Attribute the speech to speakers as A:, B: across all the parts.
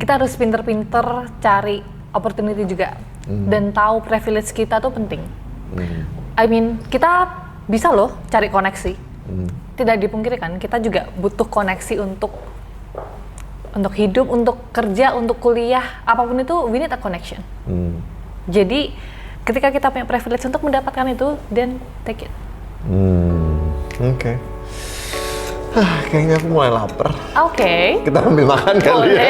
A: kita harus pinter-pinter cari opportunity juga dan tahu privilege kita tuh penting. I mean, kita bisa loh cari koneksi. Tidak dipungkiri kan, kita juga butuh koneksi untuk hidup, untuk kerja, untuk kuliah, apapun itu, we need a connection. Jadi, ketika kita punya privilege untuk mendapatkan itu, then take it.
B: Oke. Kayaknya aku mulai lapar.
A: Oke.
B: Kita ambil makan kali ya.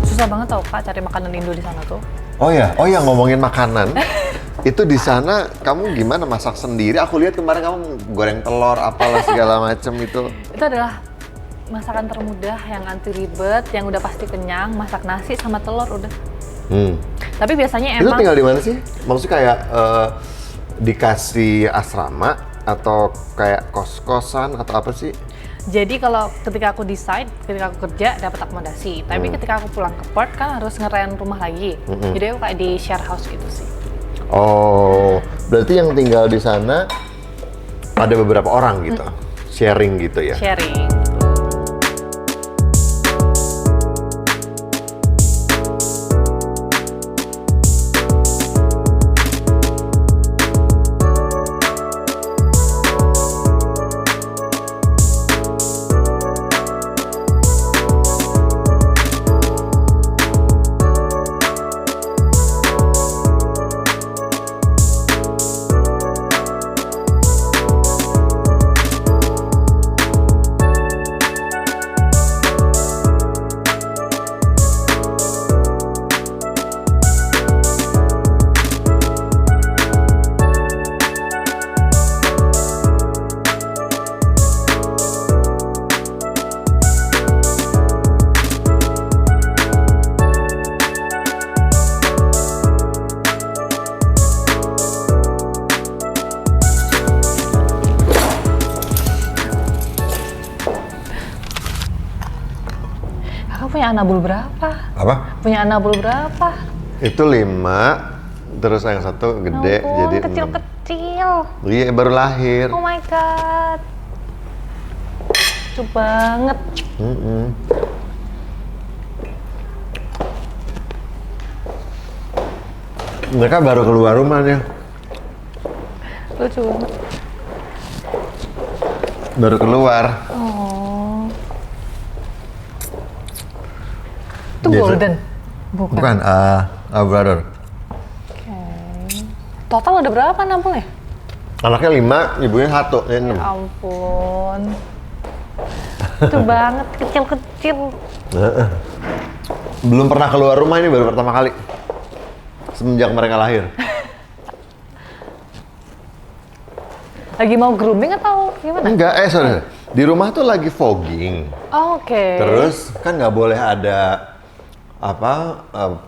A: Susah banget tau Kak cari makanan Indo di sana tuh.
B: Oh ya, ngomongin makanan. Itu di sana kamu gimana masak sendiri? Aku lihat kemarin kamu goreng telur apalah segala macam itu.
A: Itu adalah masakan termudah yang anti ribet, yang udah pasti kenyang, masak nasi sama telur udah. Tapi biasanya
B: Itu
A: emang
B: tinggal di mana sih? Maksudnya kayak dikasih asrama atau kayak kos-kosan atau apa sih?
A: jadi kalau ketika aku decide, ketika aku kerja dapat akomodasi. Tapi ketika aku pulang ke port kan harus ngerent rumah lagi. Jadi aku kayak di share house gitu sih.
B: Oh, berarti yang tinggal di sana ada beberapa orang gitu, sharing gitu ya?
A: Sharing. Kakak punya anabul berapa?
B: Apa?
A: Punya anabul berapa?
B: Itu 5, terus yang satu gede
A: Ampun,
B: jadi 6.
A: kecil-kecil.
B: Iya, baru lahir.
A: Oh my god. Lucu banget.
B: Mereka baru keluar rumahnya.
A: Lucu banget.
B: Baru keluar.
A: Oh. Itu
B: Biasa-
A: golden?
B: Bukan, brother.
A: Oke. Total ada berapa nampungnya?
B: Anaknya 5, ibunya 1, ya 6.
A: Ya ampun. Lucu banget, kecil-kecil.
B: Belum pernah keluar rumah, ini baru pertama kali. Semenjak mereka lahir.
A: Lagi mau grooming atau gimana?
B: Enggak, sorry. Di rumah tuh lagi fogging.
A: Oh, oke.
B: Terus kan nggak boleh ada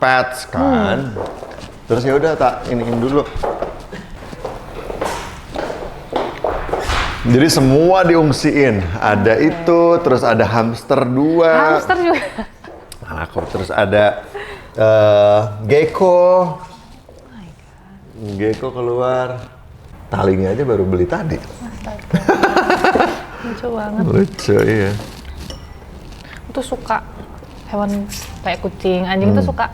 B: pets kan. Terus ya udah tak iniin dulu. Jadi semua diungsiin. Ada itu, terus ada hamster 2.
A: Hamster juga.
B: Aku terus ada gecko. Gecko keluar. Talinya aja baru beli tadi.
A: Astaga. Lucu banget.
B: Lucu, iya.
A: Aku tuh suka hewan kayak kucing, anjing tuh suka.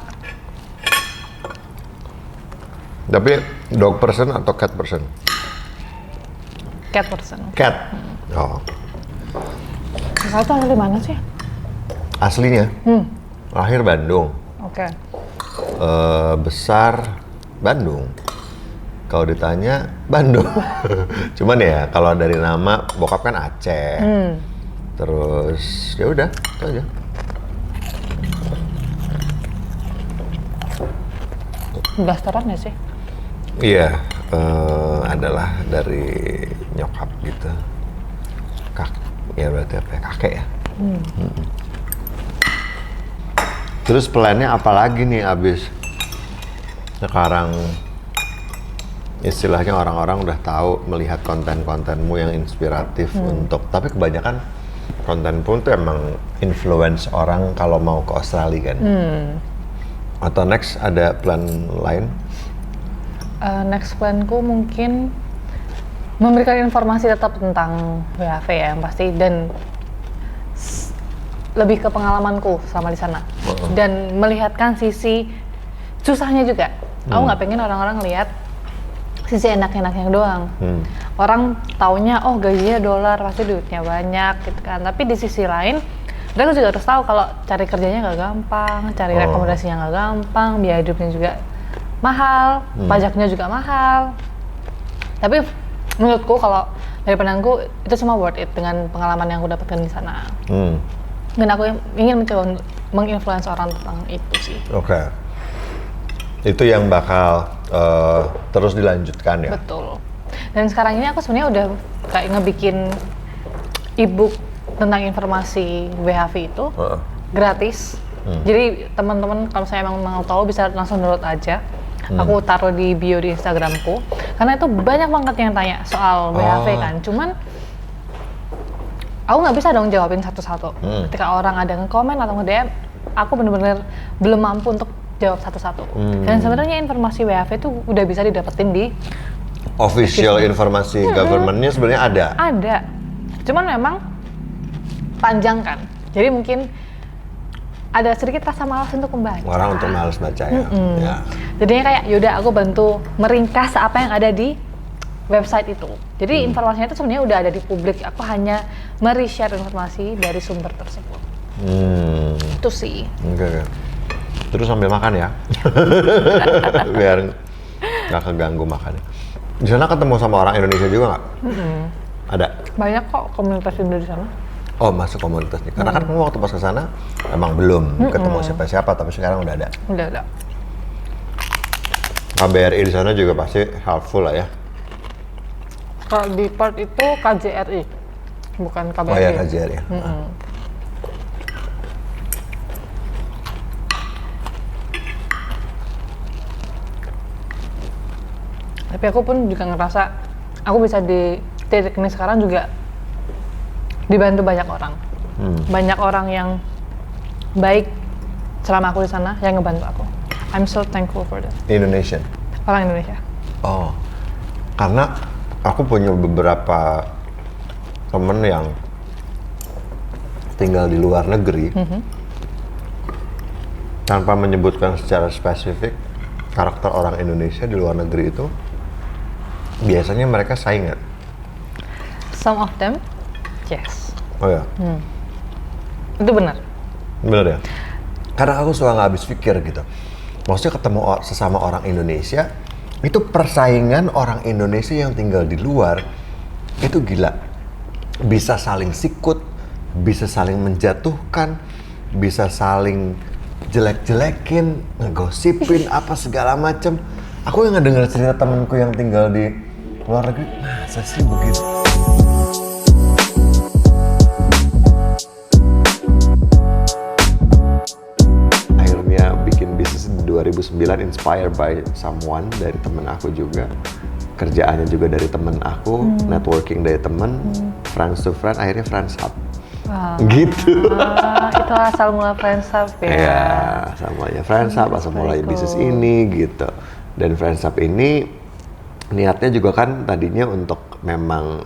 B: Tapi dog person atau cat person?
A: Cat person.
B: Cat. Oh.
A: Kakak tuh asli mana sih?
B: Aslinya? Lahir Bandung.
A: Oke.
B: Besar Bandung. Kalau ditanya Bandung. Cuman ya kalau dari nama bokap kan Aceh. Terus ya udah, itu aja.
A: Blasteran ya sih?
B: Iya, adalah dari nyokap gitu. Ya berarti apa ya? Kakek ya. Terus plannya apa lagi nih abis sekarang istilahnya orang-orang udah tahu melihat konten-kontenmu yang inspiratif tapi kebanyakan konten pun tuh emang influence orang kalau mau ke Australia kan. Atau next ada plan lain?
A: Next planku mungkin memberikan informasi tetap tentang WHV ya yang pasti, dan lebih ke pengalamanku sama di sana dan melihatkan sisi susahnya juga. Aku nggak pengen orang-orang lihat sisi enak-enaknya doang. Orang taunya oh gajinya $, pasti duitnya banyak gitu kan. Tapi di sisi lain mereka juga harus tahu kalau cari kerjanya nggak gampang, cari rekomendasinya nggak gampang, biaya hidupnya juga mahal, pajaknya juga mahal. Tapi menurutku kalau dari pandangku itu semua worth it dengan pengalaman yang aku dapatkan di sana. Dan aku ingin mencoba menginfluence orang tentang itu sih.
B: Oke. Itu yang bakal terus dilanjutkan ya?
A: Betul. Dan sekarang ini aku sebenarnya udah kayak ngebikin e-book tentang informasi WHV itu gratis. Jadi teman-teman kalau saya emang mau tahu bisa langsung download aja. Aku taruh di bio di Instagramku. Karena itu banyak banget yang tanya soal WHV kan. Cuman aku nggak bisa dong jawabin satu-satu. Ketika orang ada nge-komen atau nge-DM, aku bener-bener belum mampu untuk jawab satu-satu. Dan sebenarnya informasi WHV itu udah bisa didapetin di
B: official informasi government-nya sebenarnya ada.
A: Ada. Cuman memang panjang kan. Jadi mungkin ada sedikit rasa malas untuk membaca.
B: Orang untuk malas baca ya. Ya.
A: Jadinya kayak yaudah aku bantu meringkas apa yang ada di website itu. Jadi informasinya itu sebenarnya udah ada di publik. Aku hanya share informasi dari sumber tersebut. Itu sih.
B: Oke. Terus sambil makan ya. Biar nggak keganggu makannya. Di sana ketemu sama orang Indonesia juga nggak? Ada?
A: Banyak kok komunitas Indo di sana.
B: Oh, masuk komunitas nih. Karena kan kamu waktu pas ke sana emang belum ketemu siapa-siapa, tapi sekarang udah ada.
A: Udah ada.
B: KBRI di sana juga pasti helpful lah ya.
A: Kalau di part itu KJRI, bukan KBRI.
B: Oh ya, KJRI ya.
A: Tapi aku pun juga ngerasa aku bisa di titik ini sekarang juga dibantu banyak orang. Banyak orang yang baik selama aku di sana yang ngebantu aku. I'm so thankful for that.
B: Indonesian?
A: Orang Indonesia.
B: Oh, karena aku punya beberapa temen yang tinggal di luar negeri, tanpa menyebutkan secara spesifik karakter orang Indonesia di luar negeri itu, biasanya mereka saingan.
A: Some of them, yes.
B: Oh ya?
A: Itu benar.
B: Bener ya? Karena aku suka nggak habis pikir gitu. Maksudnya ketemu sesama orang Indonesia, itu persaingan orang Indonesia yang tinggal di luar, itu gila. Bisa saling sikut, bisa saling menjatuhkan, bisa saling jelek-jelekin, ngegosipin apa segala macem. Aku yang ngedenger cerita temenku yang tinggal di luar negeri, masa sih begitu? Akhirnya bikin bisnis di 2009 inspired by someone dari temen aku juga. Kerjaannya juga dari temen aku, networking dari temen, friends to friend, akhirnya Friends Hub. Gitu.
A: Itu asal mula Friends Hub ya?
B: Iya, samanya Friends Hub, asal mulai bisnis ini gitu. Dan Friends Hub ini niatnya juga kan tadinya untuk memang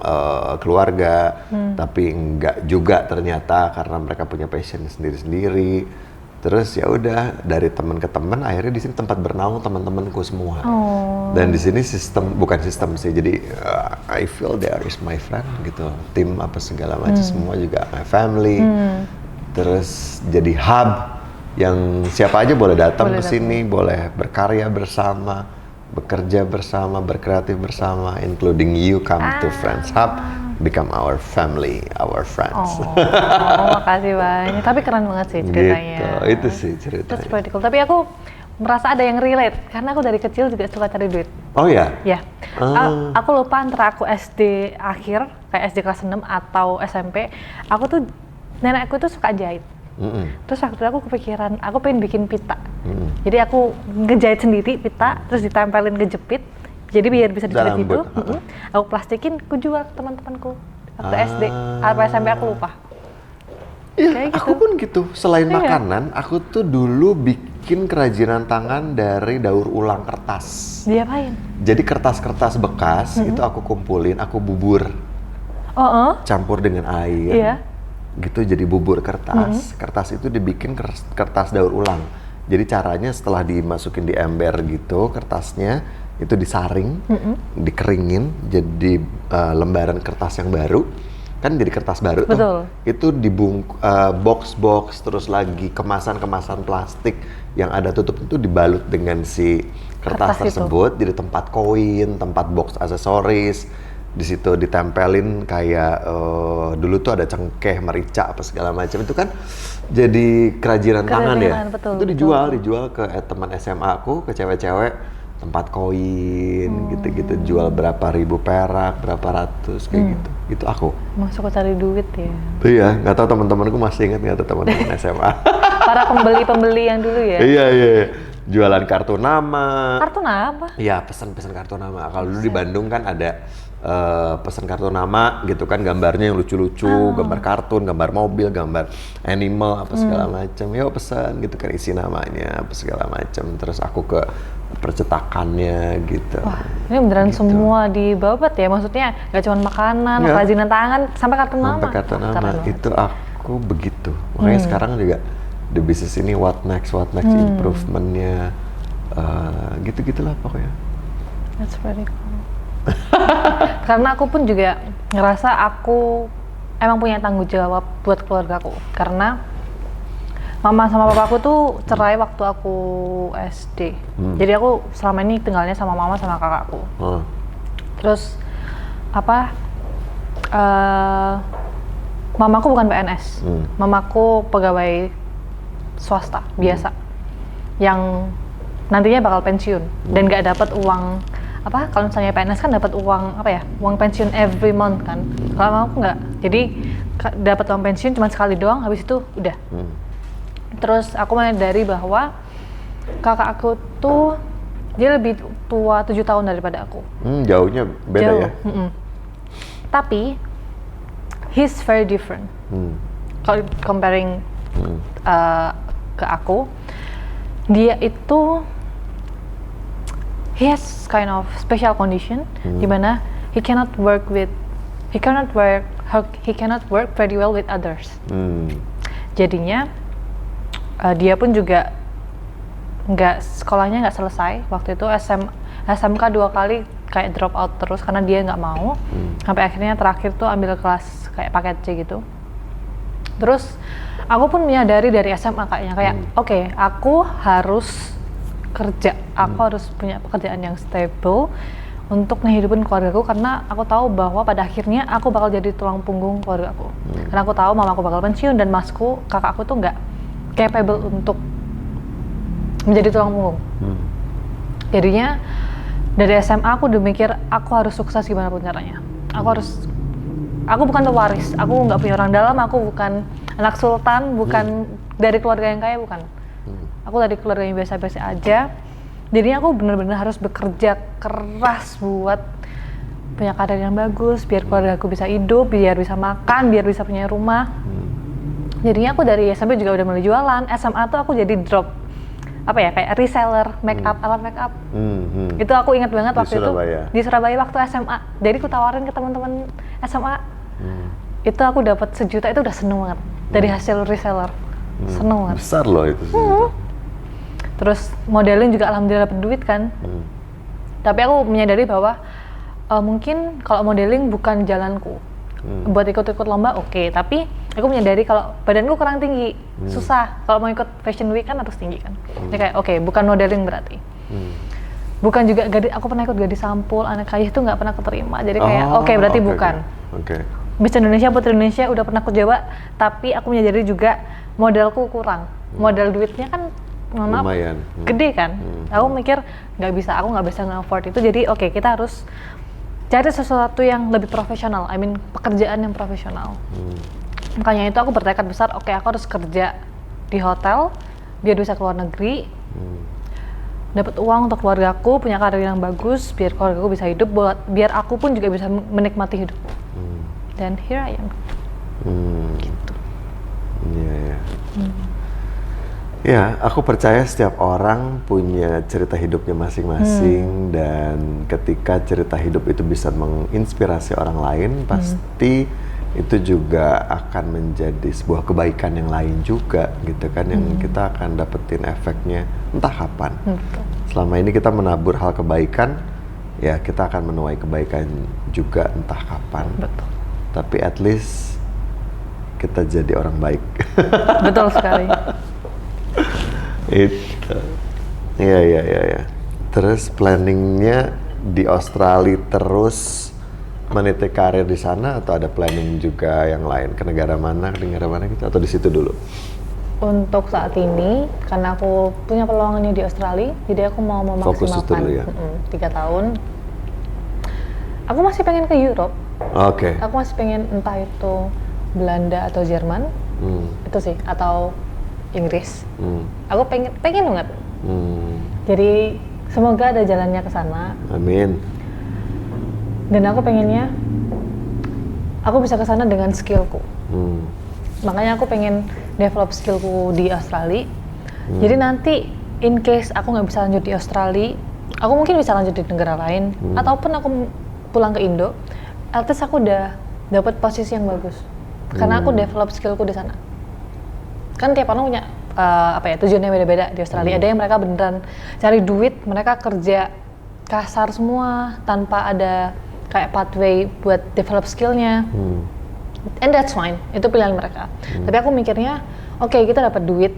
B: keluarga, tapi enggak juga ternyata karena mereka punya passion sendiri-sendiri. Terus ya udah dari teman ke teman, akhirnya di sini tempat bernaung teman-temanku semua. Dan di sini bukan sistem sih, jadi I feel there is my friend gitu, tim apa segala macam semua juga my family. Terus jadi hub yang siapa aja boleh datang ke sini, boleh berkarya bersama, bekerja bersama, berkreatif bersama, including you come to Friends Hub, become our family, our friends.
A: Makasih banyak. Tapi keren banget sih ceritanya.
B: Gitu, itu sih ceritanya.
A: That's pretty cool. Tapi aku merasa ada yang relate, karena aku dari kecil juga suka cari duit.
B: Oh ya?
A: Ya. Aku lupa antara aku SD akhir, kayak SD kelas 6 atau SMP, aku tuh, nenekku tuh suka jahit. Terus waktu itu aku kepikiran, aku pengen bikin pita. Jadi aku ngejahit sendiri pita, terus ditempelin kejepit, Jadi biar bisa dijahit
B: Dalam
A: itu,
B: but.
A: aku plastikin, aku jual ke teman-temanku waktu SD, apa SMP aku lupa.
B: Iya,
A: Kayak
B: aku pun gitu. Selain
A: Iya.
B: makanan, aku tuh dulu bikin kerajinan tangan dari daur ulang kertas.
A: Diapain?
B: Jadi kertas-kertas bekas itu aku kumpulin, aku bubur,
A: Oh,
B: campur dengan air.
A: iya.
B: Gitu jadi bubur kertas. Kertas itu dibikin kertas daur ulang. Jadi caranya setelah dimasukin di ember gitu, kertasnya itu disaring, dikeringin jadi lembaran kertas yang baru. Kan jadi kertas baru
A: Betul.
B: tuh. Itu box-box terus lagi kemasan-kemasan plastik yang ada tutup itu dibalut dengan si kertas
A: Kertas itu.
B: tersebut jadi tempat koin, tempat box aksesoris. Di situ ditempelin kayak dulu tuh ada cengkeh, merica apa segala macam itu kan jadi kerajinan tangan ya.
A: Kerajinan, betul,
B: Itu dijual ke teman SMA aku, ke cewek-cewek tempat koin gitu-gitu jual berapa ribu perak, berapa ratus kayak gitu. Itu aku.
A: Masuk ke cari duit ya.
B: Iya, nggak tahu teman-temanku masih ingat nggak tuh teman-teman SMA.
A: Para pembeli-pembeli yang dulu ya.
B: Iya. Jualan kartu nama.
A: Kartu apa?
B: Iya, pesan kartu nama. Kalau dulu di Bandung kan ada pesan kartu nama gitu kan, gambarnya yang lucu-lucu, gambar kartun, gambar mobil, gambar animal apa segala macam. Yuk pesan gitu kan, isi namanya apa segala macam. Terus aku ke percetakannya gitu.
A: Wah, ini beneran semua dibabat ya? Maksudnya nggak cuma makanan,
B: Iya.
A: kerajinan tangan, sampai kartu nama.
B: Sampai kartu
A: Wah,
B: nama
A: keren banget.
B: itu aku begitu. Makanya sekarang juga di bisnis ini what next improvementnya gitu-gitulah pokoknya.
A: That's very cool. Karena aku pun juga ngerasa aku emang punya tanggung jawab buat keluargaku. Karena mama sama papaku tuh cerai waktu aku SD. Jadi aku selama ini tinggalnya sama mama sama kakakku. Terus mamaku bukan PNS. Mamaku pegawai swasta biasa yang nantinya bakal pensiun dan nggak dapat uang kalau misalnya PNS kan dapat uang uang pensiun every month kan. Kalau aku nggak, jadi dapat uang pensiun cuma sekali doang, habis itu udah. Terus aku menyadari bahwa kakak aku tuh dia lebih tua 7 tahun daripada aku.
B: Jauhnya beda
A: Jauh.
B: ya.
A: Tapi he's very different. Kalau comparing ke aku, dia itu he has kind of special condition di mana he cannot work very well with others. Jadinya dia pun juga sekolahnya nggak selesai waktu itu. SMK 2 kali kayak drop out terus karena dia nggak mau, sampai akhirnya terakhir tuh ambil kelas kayak paket C gitu. Terus aku pun menyadari dari SMA kayak oke, aku harus kerja, aku harus punya pekerjaan yang stable untuk ngehidupin keluargaku, karena aku tahu bahwa pada akhirnya aku bakal jadi tulang punggung keluargaku. Karena aku tahu mamaku bakal pensiun dan kakakku tuh nggak capable untuk menjadi tulang punggung. Jadinya dari SMA aku udah mikir aku harus sukses gimana pun caranya. Aku bukan pewaris, aku nggak punya orang dalam, aku bukan anak sultan, bukan dari keluarga yang kaya, bukan. Aku dari keluarga yang biasa-biasa aja. Jadinya aku benar-benar harus bekerja keras buat punya karir yang bagus, biar keluarga aku bisa hidup, biar bisa makan, biar bisa punya rumah. Jadinya aku dari SMP juga udah mulai jualan. SMA tuh aku jadi drop kayak reseller alat make up. Itu aku ingat banget waktu itu di Surabaya waktu SMA. Jadi aku tawarin ke teman-teman SMA. Itu aku dapat 1 juta, itu udah seneng banget dari hasil reseller. Seneng banget.
B: Besar loh itu.
A: Terus modeling juga alhamdulillah dapat duit kan. Tapi aku menyadari bahwa mungkin kalau modeling bukan jalanku. Buat ikut-ikut lomba oke, tapi aku menyadari kalau badanku kurang tinggi, susah. Kalau mau ikut fashion week kan harus tinggi kan. Jadi kayak oke, bukan modeling berarti. Bukan juga aku pernah ikut gadis sampul, anak kaya itu nggak pernah keterima. Jadi kayak berarti bukan. Miss Indonesia, Putri Indonesia udah pernah aku coba, tapi aku menyadari juga modalku kurang. Modal duitnya kan
B: lumayan
A: gede kan. Aku mikir aku nggak bisa nge-afford itu. Jadi kita harus cari sesuatu yang lebih profesional. Pekerjaan yang profesional. Makanya itu aku bertekad besar, aku harus kerja di hotel biar bisa keluar negeri. dapat uang untuk keluargaku, punya karir yang bagus, biar keluargaku bisa hidup, biar aku pun juga bisa menikmati hidup. Dan here I am. Gitu.
B: Iya, ya. Ya, aku percaya setiap orang punya cerita hidupnya masing-masing dan ketika cerita hidup itu bisa menginspirasi orang lain, pasti itu juga akan menjadi sebuah kebaikan yang lain juga gitu kan, yang kita akan dapetin efeknya entah kapan. Selama ini kita menabur hal kebaikan, ya kita akan menuai kebaikan juga entah kapan.
A: Betul.
B: Tapi at least kita jadi orang baik.
A: Betul sekali.
B: Itu. Iya. Terus planningnya di Australia terus meniti karir di sana atau ada planning juga yang lain ke negara mana gitu atau di situ dulu?
A: Untuk saat ini, karena aku punya peluangnya di Australia, jadi aku mau memaksimalkan
B: dulu ya?
A: 3 tahun. Aku masih pengen ke Europe.
B: Oke.
A: Aku masih pengen entah itu Belanda atau Jerman, itu sih, atau Inggris. Aku pengen banget. Jadi semoga ada jalannya ke sana.
B: Amin.
A: Dan aku pengennya, aku bisa ke sana dengan skillku. Makanya aku pengen develop skillku di Australia. Jadi nanti in case aku nggak bisa lanjut di Australia, aku mungkin bisa lanjut di negara lain, ataupun aku pulang ke Indo, at least aku udah dapat posisi yang bagus. Karena aku develop skillku di sana. Kan tiap orang punya tujuannya beda-beda di Australia. Ada yang mereka beneran cari duit, mereka kerja kasar semua tanpa ada kayak pathway buat develop skillnya. And that's fine, itu pilihan mereka. Tapi aku mikirnya, oke, kita dapat duit,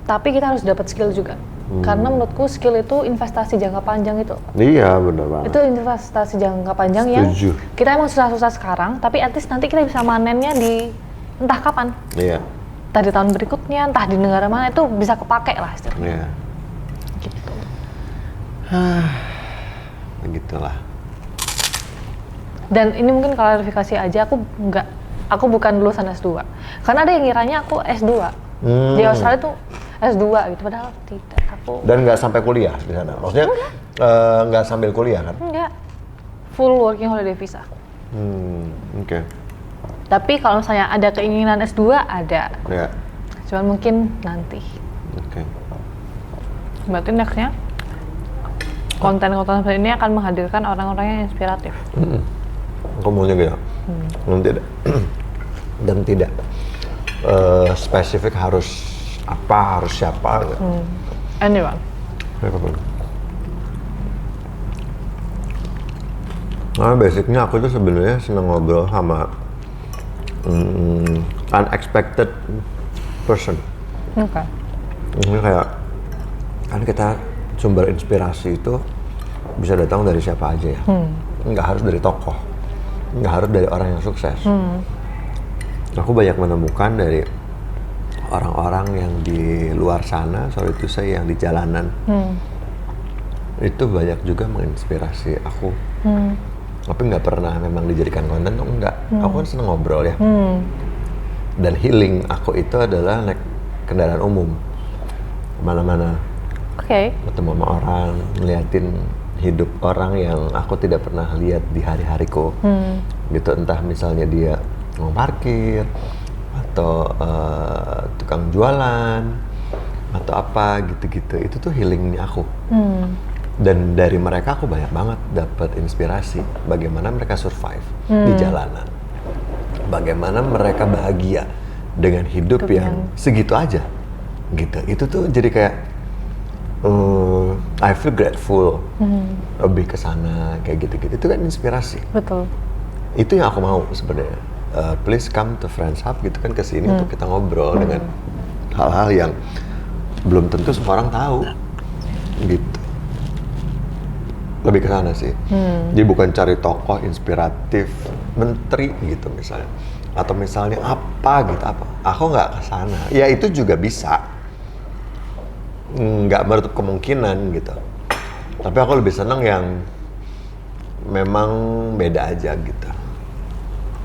A: tapi kita harus dapat skill juga. Karena menurutku skill itu investasi jangka panjang itu.
B: Iya, benar banget.
A: Itu investasi jangka panjang.
B: Setuju.
A: Yang kita emang susah-susah sekarang, tapi at least nanti kita bisa manennya di entah kapan.
B: Iya.
A: Entah di tahun berikutnya, entah di negara mana, itu bisa kepake lah istilahnya.
B: Iya.
A: Gitu.
B: Begitulah.
A: Dan ini mungkin klarifikasi aja, aku bukan lulusan S2. Karena ada yang ngiranya aku S2. Di Australia tuh S2 gitu, padahal tidak.
B: Dan nggak sampai kuliah di sana? Maksudnya nggak sambil kuliah kan?
A: Enggak. Full working holiday visa.
B: Oke.
A: Tapi kalau misalnya ada keinginan S2, ada.
B: Ya.
A: Cuman mungkin nanti.
B: Oke.
A: Berarti nextnya konten-konten seperti ini akan menghadirkan orang-orang yang inspiratif.
B: Aku maunya gitu. Dan tidak spesifik harus apa, harus siapa.
A: Anyone.
B: Siapapun. Nah, basicnya aku tuh sebenarnya seneng ngobrol sama unexpected person.
A: Oke.
B: Ini kayak kan kita sumber inspirasi itu bisa datang dari siapa aja ya. Nggak harus dari tokoh, nggak harus dari orang yang sukses. Aku banyak menemukan dari orang-orang yang di luar sana, sorry to say, yang di jalanan. Itu banyak juga menginspirasi aku. Tapi nggak pernah memang dijadikan konten tuh enggak. Aku kan seneng ngobrol ya. Dan healing aku itu adalah naik kendaraan umum. Kemana-mana.
A: Oke.
B: Ketemu sama orang, ngeliatin hidup orang yang aku tidak pernah lihat di hari-hariku. Gitu, entah misalnya dia mau parkir, atau tukang jualan, atau apa gitu-gitu. Itu tuh healingnya aku. Dan dari mereka aku banyak banget dapat inspirasi bagaimana mereka survive di jalanan, bagaimana mereka bahagia dengan hidup yang segitu aja, gitu. Itu tuh jadi kayak I feel grateful, lebih ke sana kayak gitu-gitu. Itu kan inspirasi.
A: Betul.
B: Itu yang aku mau sebenarnya. Please come to Friends Hub gitu kan, ke sini untuk kita ngobrol dengan hal-hal yang belum tentu semua orang tahu, gitu. Lebih ke sana sih. Jadi bukan cari tokoh inspiratif, menteri gitu misalnya, atau misalnya apa gitu apa. Aku nggak ke sana. Ya itu juga bisa, nggak menutup kemungkinan gitu. Tapi aku lebih senang yang memang beda aja gitu.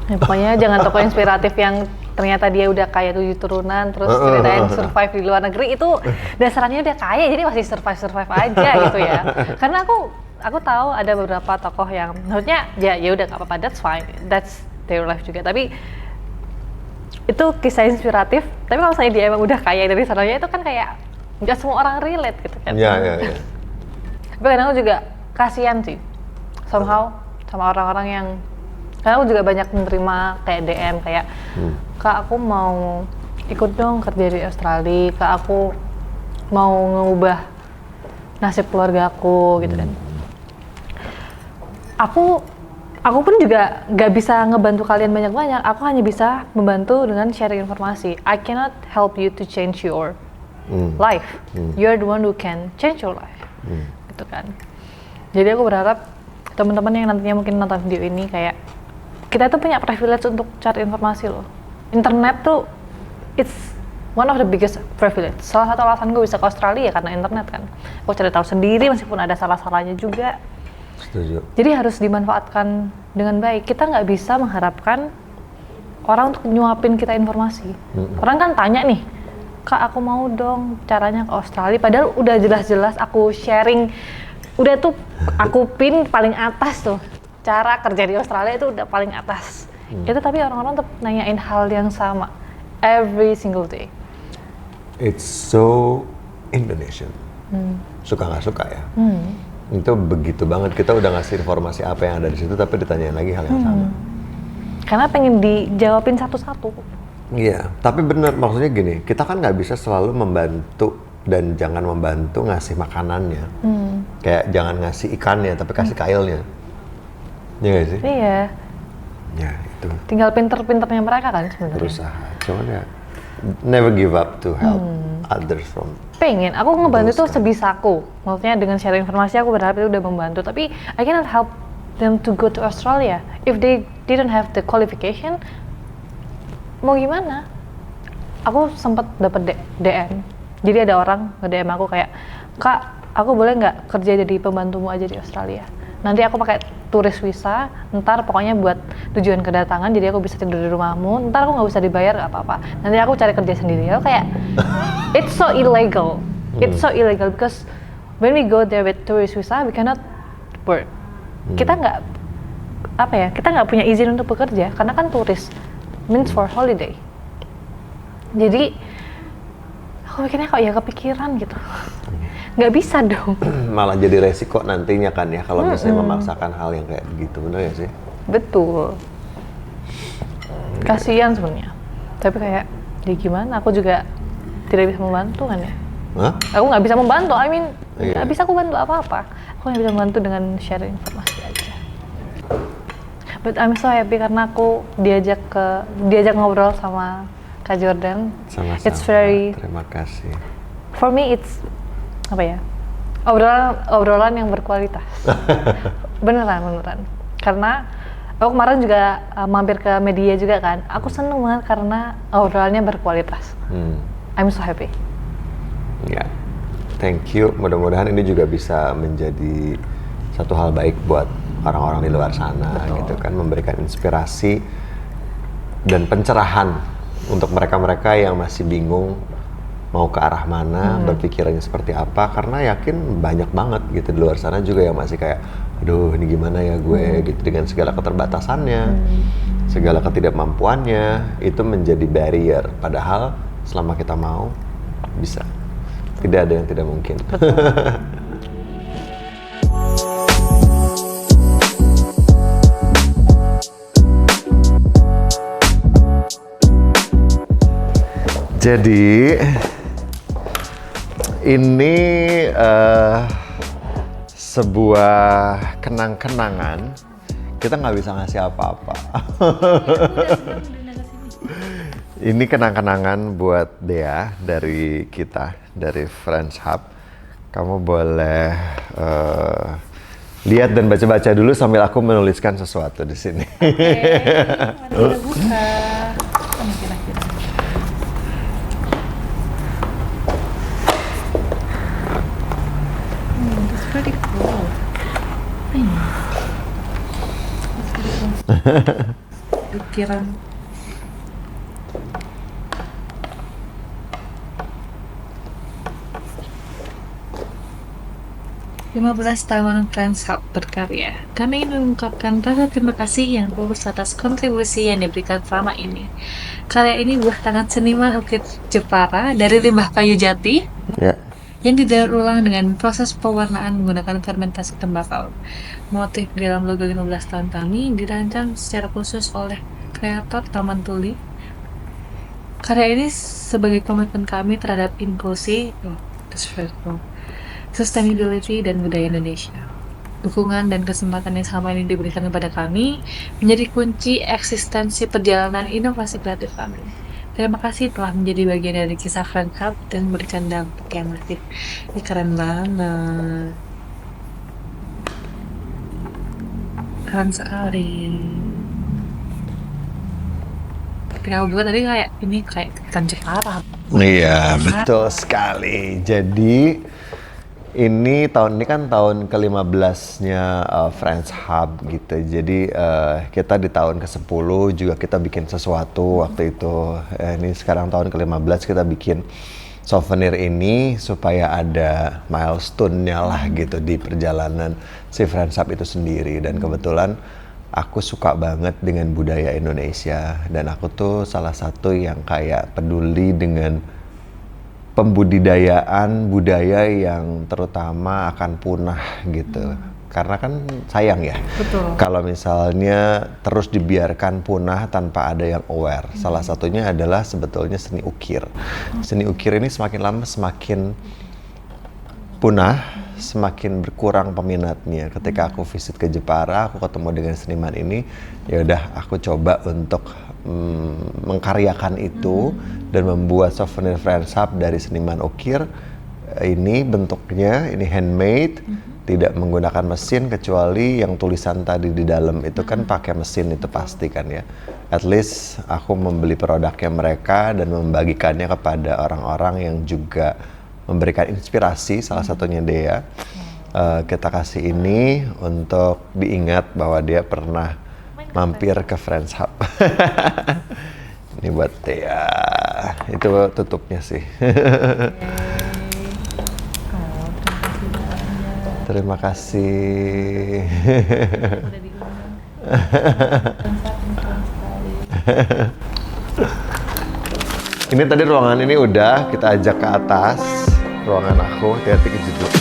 A: Ya, pokoknya jangan tokoh inspiratif yang ternyata dia udah kaya 7 turunan, terus ceritain survive di luar negeri, itu dasarnya udah kaya, jadi masih survive aja gitu ya. Karena aku tahu ada beberapa tokoh yang maksudnya ya udah gak apa-apa, that's fine, that's their life juga, tapi itu kisah inspiratif. Tapi kalau misalnya dia emang udah kaya dari sananya, itu kan kayak nggak semua orang relate gitu kan.
B: Iya.
A: Tapi kadang aku juga kasihan sih somehow sama orang-orang yang, karena aku juga banyak menerima kayak DM kayak Kak, aku mau ikut dong kerja di Australia, Kak, aku mau ngubah nasib keluarga aku gitu kan. Aku pun juga nggak bisa ngebantu kalian banyak-banyak, aku hanya bisa membantu dengan sharing informasi. I cannot help you to change your life. You're the one who can change your life. Gitu kan. Jadi aku berharap teman-teman yang nantinya mungkin nonton video ini kayak, kita tuh punya privilege untuk cari informasi loh. Internet tuh it's one of the biggest privilege. Salah satu alasan gue bisa ke Australia ya karena internet kan. Aku cari tahu sendiri meskipun ada salah-salahnya juga.
B: Setuju.
A: Jadi harus dimanfaatkan dengan baik. Kita nggak bisa mengharapkan orang untuk nyuapin kita informasi. Orang kan tanya nih, Kak, aku mau dong caranya ke Australia, padahal udah jelas-jelas aku sharing, udah tuh aku pin paling atas tuh, cara kerja di Australia itu udah paling atas. Itu tapi orang-orang tetap nanyain hal yang sama every single day.
B: It's so Indonesian. Suka nggak suka ya. Itu begitu banget, kita udah ngasih informasi apa yang ada di situ tapi ditanyain lagi hal yang sama.
A: Karena pengen dijawabin satu-satu.
B: Iya, tapi bener, maksudnya gini, kita kan nggak bisa selalu membantu dan jangan membantu ngasih makanannya. Kayak jangan ngasih ikannya tapi kasih kailnya. Iya nggak sih?
A: Iya.
B: Ya itu.
A: Tinggal pinter-pinternya mereka kan sebenarnya.
B: Berusaha, cuman ya never give up to help others from.
A: Pengen, aku ngebantu tuh sebisaku. Maksudnya dengan share informasi aku berharap itu udah membantu. Tapi I cannot help them to go to Australia if they didn't have the qualification. Mau gimana? Aku sempat dapat DM. Jadi ada orang nge-DM aku kayak, Kak, aku boleh nggak kerja jadi pembantumu aja di Australia? Nanti aku pakai turis visa, ntar pokoknya buat tujuan kedatangan, jadi aku bisa tidur di rumahmu, ntar aku nggak bisa dibayar nggak apa-apa. Nanti aku cari kerja sendiri. Aku kayak, it's so illegal. It's so illegal because when we go there with tourist visa, we cannot work. Kita nggak, kita nggak punya izin untuk bekerja karena kan turis, means for holiday. Jadi aku pikirnya kok ya kepikiran gitu. Nggak bisa dong.
B: Malah jadi resiko nantinya kan ya kalau misalnya memaksakan hal yang kayak begitu, bener ya sih?
A: Betul. Kasihan sebenarnya. Tapi kayak, ya gimana? Aku juga tidak bisa membantu kan ya.
B: Hah?
A: Aku nggak bisa membantu. Nggak bisa aku bantu apa-apa. Aku hanya bisa membantu dengan share informasi aja. But I'm so happy karena aku diajak ngobrol sama Kak Jordan.
B: Sama-sama.
A: It's very.
B: Terima kasih.
A: For me it's obrolan yang berkualitas. beneran karena aku kemarin juga mampir ke media juga kan, aku seneng banget karena obrolannya berkualitas. I'm so happy.
B: Ya, thank you, mudah-mudahan ini juga bisa menjadi satu hal baik buat orang-orang di luar sana. Betul. Gitu kan, memberikan inspirasi dan pencerahan untuk mereka-mereka yang masih bingung mau ke arah mana, berpikirannya seperti apa, karena yakin banyak banget gitu di luar sana juga yang masih kayak, aduh ini gimana ya gue gitu, dengan segala keterbatasannya, segala ketidakmampuannya, itu menjadi barrier, padahal selama kita mau, bisa. Tidak ada yang tidak mungkin. Jadi ini sebuah kenang-kenangan. Kita nggak bisa ngasih apa-apa. Ini kenang-kenangan buat Dea dari kita, dari Friends Hub. Kamu boleh lihat dan baca-baca dulu sambil aku menuliskan sesuatu di sini.
A: Oke, mari kita buka. Kira-kira. That's pretty cool. Pikiran.
C: 15 tahun Friends Hub berkarya. Kami ingin mengungkapkan rasa terima kasih yang tulus atas kontribusi yang diberikan selama ini. Karya ini buah tangan seniman ukir Jepara dari limbah kayu jati
B: Ya.
C: yang didaur ulang dengan proses pewarnaan menggunakan fermentasi tembakau. Motif di dalam logo 15 tahun kami dirancang secara khusus oleh kreator Taman Tuli. Karya ini sebagai komitmen kami terhadap inklusi, sustainability, dan budaya Indonesia. Dukungan dan kesempatan yang selama ini diberikan kepada kami menjadi kunci eksistensi perjalanan inovasi kreatif kami. Terima kasih telah menjadi bagian dari kisah Friends Hub dan memberikan dampak yang masif. Ini keren banget. Keren sekali. Tapi kamu juga tadi kayak ini kayak ikan Jepara.
B: Iya, betul sekali. Jadi ini tahun ini kan tahun ke-15-nya Friends Hub gitu. Jadi kita di tahun ke-10 juga kita bikin sesuatu waktu itu. Ini sekarang tahun ke-15 kita bikin souvenir ini supaya ada milestone-nya lah gitu di perjalanan si Friends Hub itu sendiri. Dan kebetulan aku suka banget dengan budaya Indonesia dan aku tuh salah satu yang kayak peduli dengan pembudidayaan budaya yang terutama akan punah gitu. Karena kan sayang ya,
C: Betul.
B: kalau misalnya terus dibiarkan punah tanpa ada yang aware. Salah satunya adalah sebetulnya seni ukir. Seni ukir ini semakin lama semakin punah, semakin berkurang peminatnya. Ketika aku visit ke Jepara, aku ketemu dengan seniman ini, ya udah aku coba untuk mengkaryakan itu dan membuat souvenir Friends Hub dari seniman ukir. Ini bentuknya, ini handmade, tidak menggunakan mesin kecuali yang tulisan tadi di dalam itu kan pakai mesin itu pasti kan ya. At least aku membeli produknya mereka dan membagikannya kepada orang-orang yang juga memberikan inspirasi, salah satunya Dea. Kita kasih ini untuk diingat bahwa dia pernah mampir ke Friends Hub. Ini buat Dea. Itu tutupnya sih. Terima kasih. Ini tadi ruangan ini udah kita ajak ke atas. Ruangan aku, hati-hati kejeduk.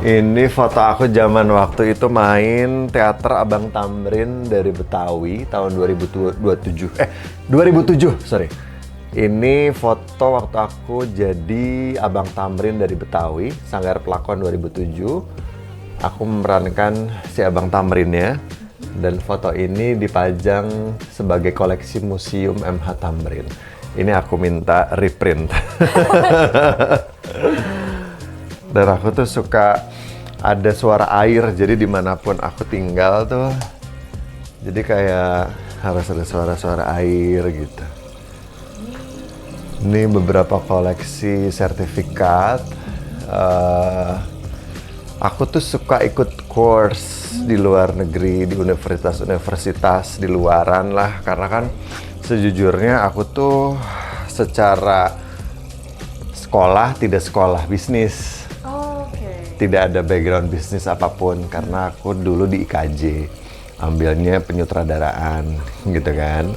B: Ini foto aku zaman waktu itu main teater Abang Tamrin dari Betawi tahun 2007, sorry. Ini foto waktu aku jadi Abang Tamrin dari Betawi, Sanggar Pelakon 2007. Aku memerankan si Abang Tamrinnya. Dan foto ini dipajang sebagai koleksi Museum MH Tamrin. Ini aku minta reprint. Dan aku tuh suka ada suara air, jadi dimanapun aku tinggal tuh, jadi kayak harus ada suara-suara air gitu. Ini beberapa koleksi sertifikat. Aku tuh suka ikut course di luar negeri, di universitas-universitas di luaran lah, karena kan sejujurnya aku tuh secara sekolah tidak sekolah bisnis. Tidak ada background bisnis apapun, karena aku dulu di IKJ, ambilnya penyutradaraan gitu kan.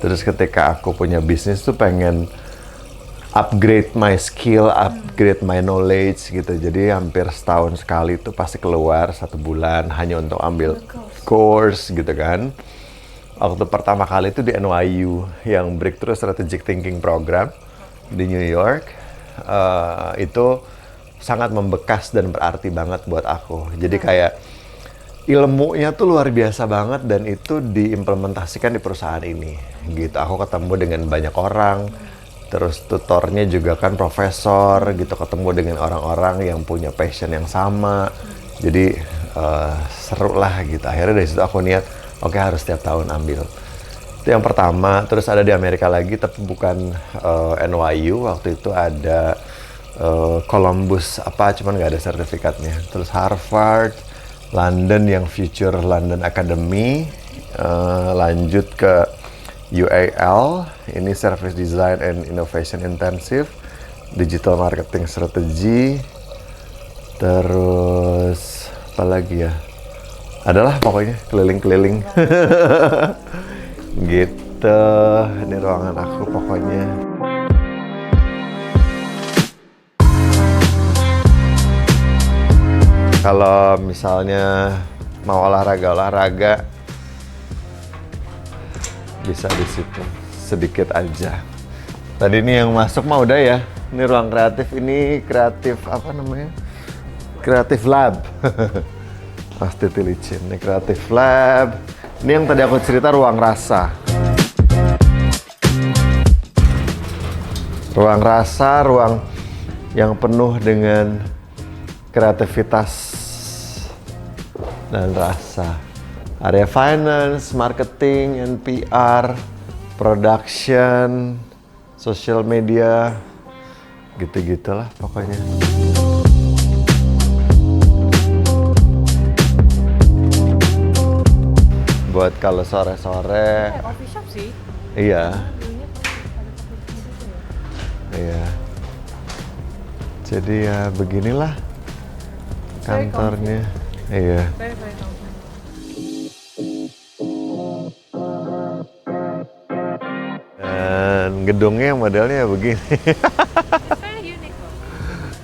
B: Terus ketika aku punya bisnis tuh pengen upgrade my skill, upgrade my knowledge gitu. Jadi hampir setahun sekali tuh pasti keluar 1 bulan hanya untuk ambil course gitu kan. Waktu pertama kali itu di NYU yang Breakthrough Strategic Thinking Program di New York. Itu sangat membekas dan berarti banget buat aku. Jadi kayak ilmunya tuh luar biasa banget dan itu diimplementasikan di perusahaan ini gitu. Aku ketemu dengan banyak orang, terus tutornya juga kan profesor gitu, ketemu dengan orang-orang yang punya passion yang sama. Jadi seru lah gitu. Akhirnya dari situ aku niat, oke, harus setiap tahun ambil. Itu yang pertama. Terus ada di Amerika lagi, tapi bukan NYU. Waktu itu ada Columbus apa, cuman nggak ada sertifikatnya. Terus Harvard, London yang Future London Academy, lanjut ke UAL, ini Service Design and Innovation Intensive, digital marketing strategy, terus apa lagi ya? Adalah pokoknya keliling-keliling. Gitu, ini ruangan aku pokoknya. Kalau misalnya mau olahraga bisa di situ sedikit aja. Tadi ini yang masuk mah udah ya. Ini ruang kreatif, ini kreatif apa namanya? Kreatif lab. Pasti licin. Ini kreatif lab. Ini yang tadi aku cerita ruang rasa. Ruang rasa, ruang yang penuh dengan kreativitas dan rasa. Area finance, marketing, and PR, production, social media, gitu-gitulah pokoknya. Buat kalau sore-sore.
A: Coffee shop sih.
B: Iya. Iya. Jadi ya beginilah kantornya. Iya. Dan gedungnya modelnya begini.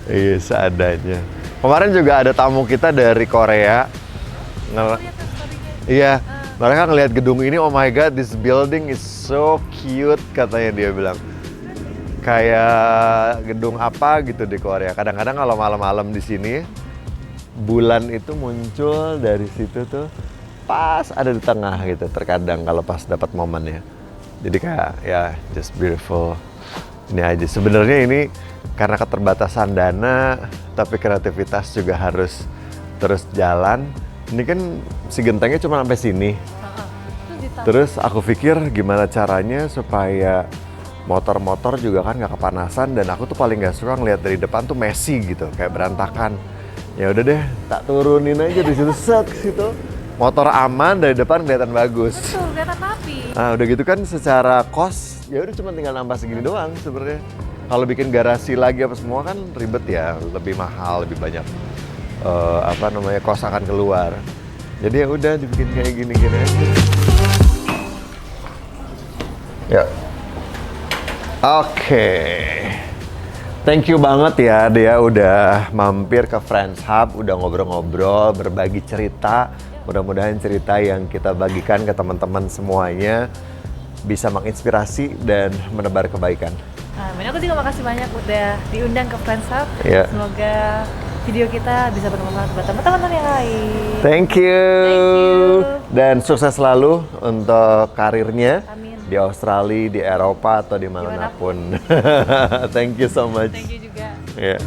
B: Iya, seadanya. Kemarin juga ada tamu kita dari Korea. Iya, mereka ngelihat gedung ini, oh my god, this building is so cute, katanya dia bilang. Kayak gedung apa gitu di Korea. Kadang-kadang kalau malam-malam di sini, bulan itu muncul dari situ tuh pas ada di tengah gitu. Terkadang kalau pas dapat momennya. Jadi kayak ya just beautiful. Ini aja. Sebenarnya ini karena keterbatasan dana, tapi kreativitas juga harus terus jalan. Ini kan si gentengnya cuma sampai sini. Terus aku pikir gimana caranya supaya motor-motor juga kan nggak kepanasan, dan aku tuh paling nggak suka ngeliat dari depan tuh messy gitu, kayak berantakan. Ya udah deh, tak turunin aja di situ, set ke situ. Motor aman, dari depan kelihatan bagus.
A: Betul, kelihatan rapi.
B: Nah, udah gitu kan secara cost, ya udah cuma tinggal nambah segini doang sebenarnya. Kalau bikin garasi lagi apa semua kan ribet ya, lebih mahal, lebih banyak kos akan keluar. Jadi ya udah dibikin kayak gini-gini aja. Ya. Oke. Thank you banget ya Dea udah mampir ke Friends Hub, udah ngobrol-ngobrol, berbagi cerita. Mudah-mudahan cerita yang kita bagikan ke teman-teman semuanya bisa menginspirasi dan menebar kebaikan.
A: Amin. Aku juga makasih banyak udah diundang ke Friends Hub.
B: Yeah.
A: Semoga video kita bisa bermanfaat buat teman-teman yang lain.
B: Thank you.
A: Thank you.
B: Dan sukses selalu untuk karirnya.
A: Amin.
B: Di Australia, di Eropa, atau dimanapun. Thank you so much.
A: Thank you juga.
B: Yeah.